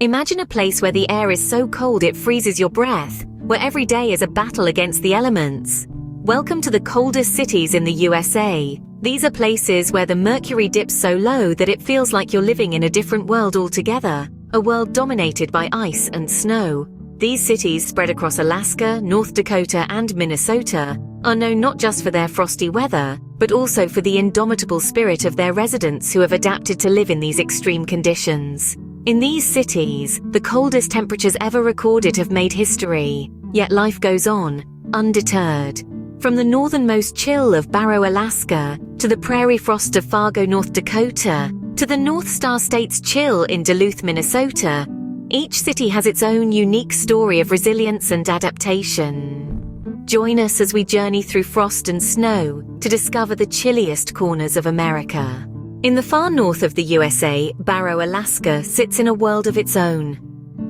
Imagine a place where the air is so cold it freezes your breath, where every day is a battle against the elements. Welcome to the coldest cities in the USA. These are places where the mercury dips so low that it feels like you're living in a different world altogether, a world dominated by ice and snow. These cities, spread across Alaska, North Dakota, and Minnesota, are known not just for their frosty weather, but also for the indomitable spirit of their residents who have adapted to live in these extreme conditions. In these cities, the coldest temperatures ever recorded have made history, yet life goes on, undeterred. From the northernmost chill of Barrow, Alaska, to the prairie frost of Fargo, North Dakota, to the North Star State's chill in Duluth, Minnesota, each city has its own unique story of resilience and adaptation. Join us as we journey through frost and snow to discover the chilliest corners of America. In the far north of the USA, Barrow, Alaska sits in a world of its own.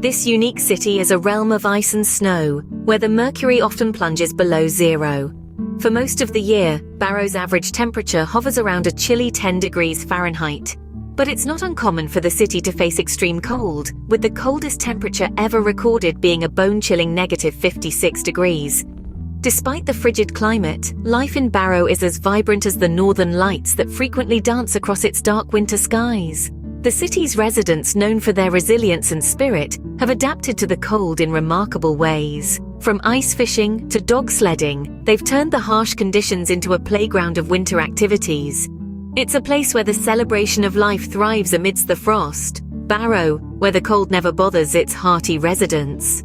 This unique city is a realm of ice and snow, where the mercury often plunges below zero. For most of the year, Barrow's average temperature hovers around a chilly 10 degrees Fahrenheit. But it's not uncommon for the city to face extreme cold, with the coldest temperature ever recorded being a bone-chilling -56 degrees. Despite the frigid climate, life in Barrow is as vibrant as the northern lights that frequently dance across its dark winter skies. The city's residents, known for their resilience and spirit, have adapted to the cold in remarkable ways. From ice fishing to dog sledding, they've turned the harsh conditions into a playground of winter activities. It's a place where the celebration of life thrives amidst the frost. Barrow, where the cold never bothers its hearty residents.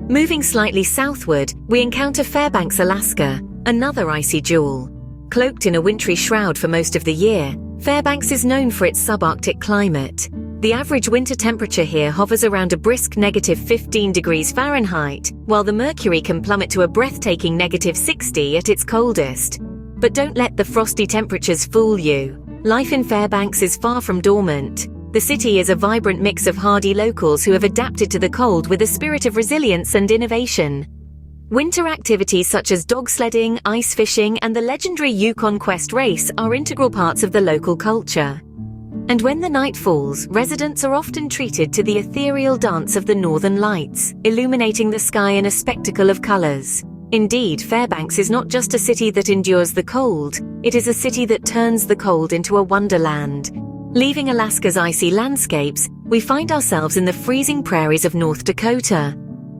Moving slightly southward, we encounter Fairbanks, Alaska, another icy jewel. Cloaked in a wintry shroud for most of the year, Fairbanks is known for its subarctic climate. The average winter temperature here hovers around a brisk -15 degrees Fahrenheit, while the mercury can plummet to a breathtaking -60 at its coldest. But don't let the frosty temperatures fool you. Life in Fairbanks is far from dormant. The city is a vibrant mix of hardy locals who have adapted to the cold with a spirit of resilience and innovation. Winter activities such as dog sledding, ice fishing, and the legendary Yukon Quest race are integral parts of the local culture. And when the night falls, residents are often treated to the ethereal dance of the northern lights, illuminating the sky in a spectacle of colors. Indeed, Fairbanks is not just a city that endures the cold, it is a city that turns the cold into a wonderland. Leaving Alaska's icy landscapes, we find ourselves in the freezing prairies of North Dakota.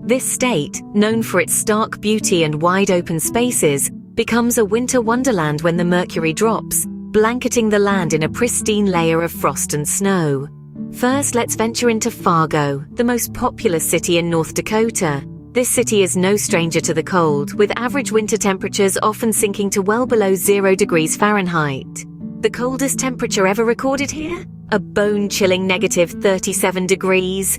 This state, known for its stark beauty and wide open spaces, becomes a winter wonderland when the mercury drops, blanketing the land in a pristine layer of frost and snow. First, let's venture into Fargo, the most populous city in North Dakota. This city is no stranger to the cold, with average winter temperatures often sinking to well below 0 degrees Fahrenheit. The coldest temperature ever recorded here? A bone-chilling -37 degrees.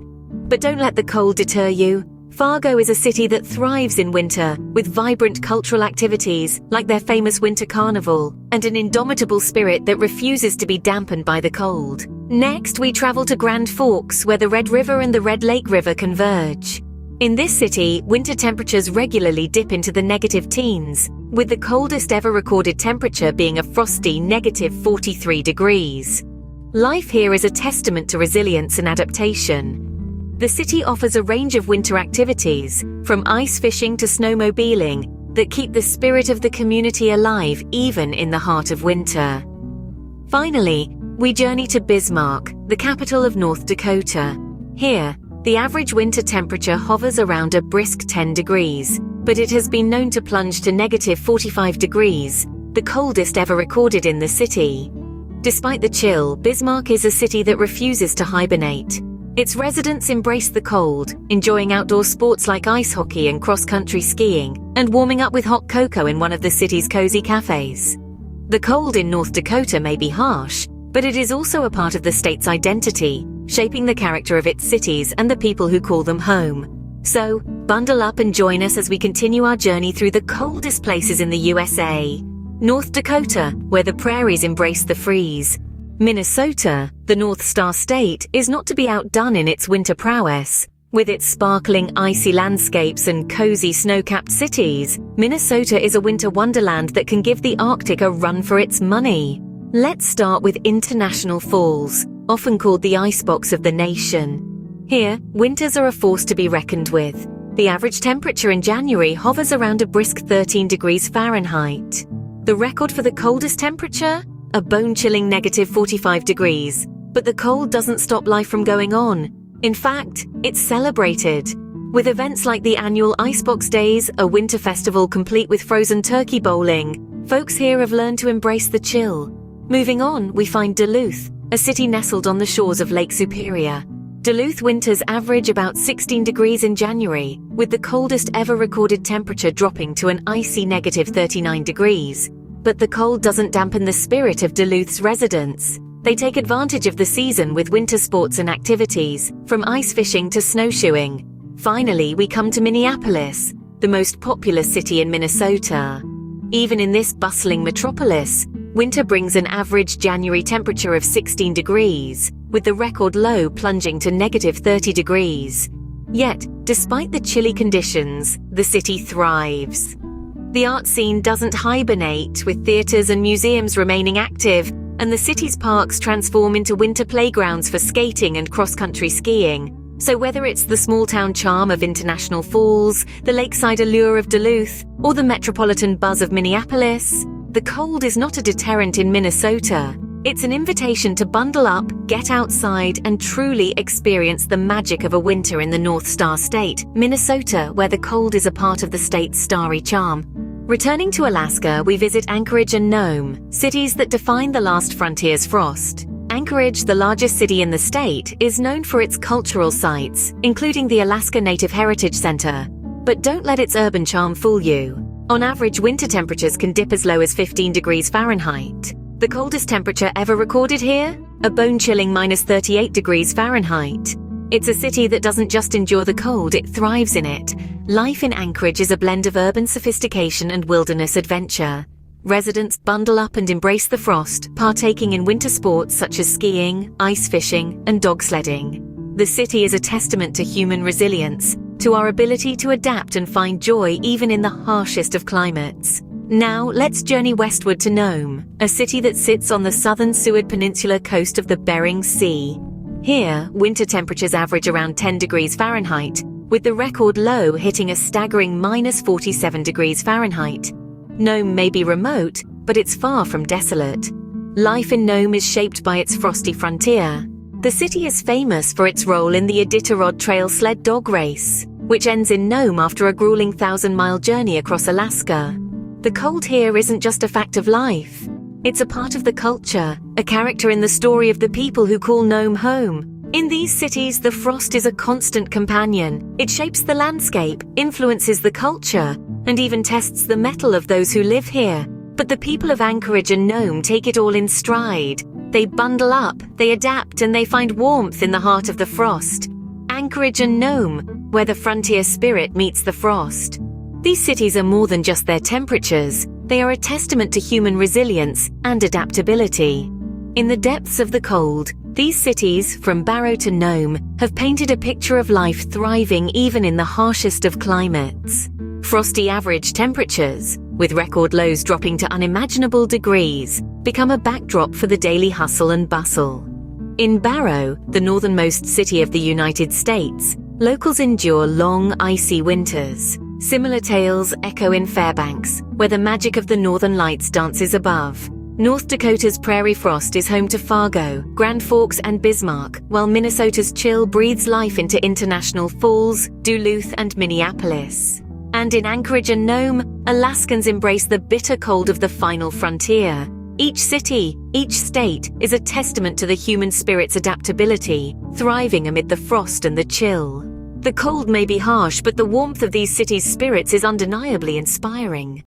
But don't let the cold deter you. Fargo is a city that thrives in winter, with vibrant cultural activities like their famous winter carnival, and an indomitable spirit that refuses to be dampened by the cold. Next, we travel to Grand Forks, where the Red River and the Red Lake River converge. In this city, winter temperatures regularly dip into the negative teens, with the coldest ever recorded temperature being a frosty -43 degrees. Life here is a testament to resilience and adaptation. The city offers a range of winter activities, from ice fishing to snowmobiling, that keep the spirit of the community alive even in the heart of winter. Finally, we journey to Bismarck, the capital of North Dakota. Here, the average winter temperature hovers around a brisk 10 degrees, but it has been known to plunge to -45 degrees, the coldest ever recorded in the city. Despite the chill, Bismarck is a city that refuses to hibernate. Its residents embrace the cold, enjoying outdoor sports like ice hockey and cross-country skiing, and warming up with hot cocoa in one of the city's cozy cafes. The cold in North Dakota may be harsh, but it is also a part of the state's identity, shaping the character of its cities and the people who call them home. So, bundle up and join us as we continue our journey through the coldest places in the USA. North Dakota, where the prairies embrace the freeze. Minnesota, the North Star State, is not to be outdone in its winter prowess. With its sparkling icy landscapes and cozy snow-capped cities, Minnesota is a winter wonderland that can give the Arctic a run for its money. Let's start with International Falls, often called the icebox of the nation. Here, winters are a force to be reckoned with. The average temperature in January hovers around a brisk 13 degrees Fahrenheit. The record for the coldest temperature? A bone-chilling -45 degrees. But the cold doesn't stop life from going on. In fact, it's celebrated. With events like the annual Icebox Days, a winter festival complete with frozen turkey bowling, folks here have learned to embrace the chill. Moving on, we find Duluth, a city nestled on the shores of Lake Superior. Duluth winters average about 16 degrees in January, with the coldest ever recorded temperature dropping to an icy -39 degrees. But the cold doesn't dampen the spirit of Duluth's residents. They take advantage of the season with winter sports and activities, from ice fishing to snowshoeing. Finally, we come to Minneapolis, the most populous city in Minnesota. Even in this bustling metropolis, winter brings an average January temperature of 16 degrees, with the record low plunging to -30 degrees. Yet, despite the chilly conditions, the city thrives. The art scene doesn't hibernate, with theaters and museums remaining active, and the city's parks transform into winter playgrounds for skating and cross-country skiing. So whether it's the small-town charm of International Falls, the lakeside allure of Duluth, or the metropolitan buzz of Minneapolis, the cold is not a deterrent in Minnesota. It's an invitation to bundle up, get outside, and truly experience the magic of a winter in the North Star State, Minnesota, where the cold is a part of the state's starry charm. Returning to Alaska, we visit Anchorage and Nome, cities that define the last frontier's frost. Anchorage, the largest city in the state, is known for its cultural sites, including the Alaska Native Heritage Center. But don't let its urban charm fool you. On average, winter temperatures can dip as low as 15 degrees Fahrenheit. The coldest temperature ever recorded here? A bone-chilling -38 degrees Fahrenheit. It's a city that doesn't just endure the cold, it thrives in it. Life in Anchorage is a blend of urban sophistication and wilderness adventure. Residents bundle up and embrace the frost, partaking in winter sports such as skiing, ice fishing, and dog sledding. The city is a testament to human resilience, to our ability to adapt and find joy even in the harshest of climates. Now, let's journey westward to Nome, a city that sits on the southern Seward Peninsula coast of the Bering Sea. Here, winter temperatures average around 10 degrees Fahrenheit, with the record low hitting a staggering -47 degrees Fahrenheit. Nome may be remote, but it's far from desolate. Life in Nome is shaped by its frosty frontier. The city is famous for its role in the Iditarod Trail sled dog race, which ends in Nome after a grueling 1,000-mile journey across Alaska. The cold here isn't just a fact of life. It's a part of the culture, a character in the story of the people who call Nome home. In these cities, the frost is a constant companion. It shapes the landscape, influences the culture, and even tests the mettle of those who live here. But the people of Anchorage and Nome take it all in stride. They bundle up, they adapt, and they find warmth in the heart of the frost. Anchorage and Nome, where the frontier spirit meets the frost. These cities are more than just their temperatures. They are a testament to human resilience and adaptability. In the depths of the cold, these cities, from Barrow to Nome, have painted a picture of life thriving even in the harshest of climates. Frosty average temperatures, with record lows dropping to unimaginable degrees, become a backdrop for the daily hustle and bustle. In Barrow, the northernmost city of the United States, locals endure long, icy winters. Similar tales echo in Fairbanks, where the magic of the northern lights dances above. North Dakota's prairie frost is home to Fargo, Grand Forks, and Bismarck, while Minnesota's chill breathes life into International Falls, Duluth, and Minneapolis. And in Anchorage and Nome, Alaskans embrace the bitter cold of the final frontier. Each city, each state, is a testament to the human spirit's adaptability, thriving amid the frost and the chill. The cold may be harsh, but the warmth of these cities' spirits is undeniably inspiring.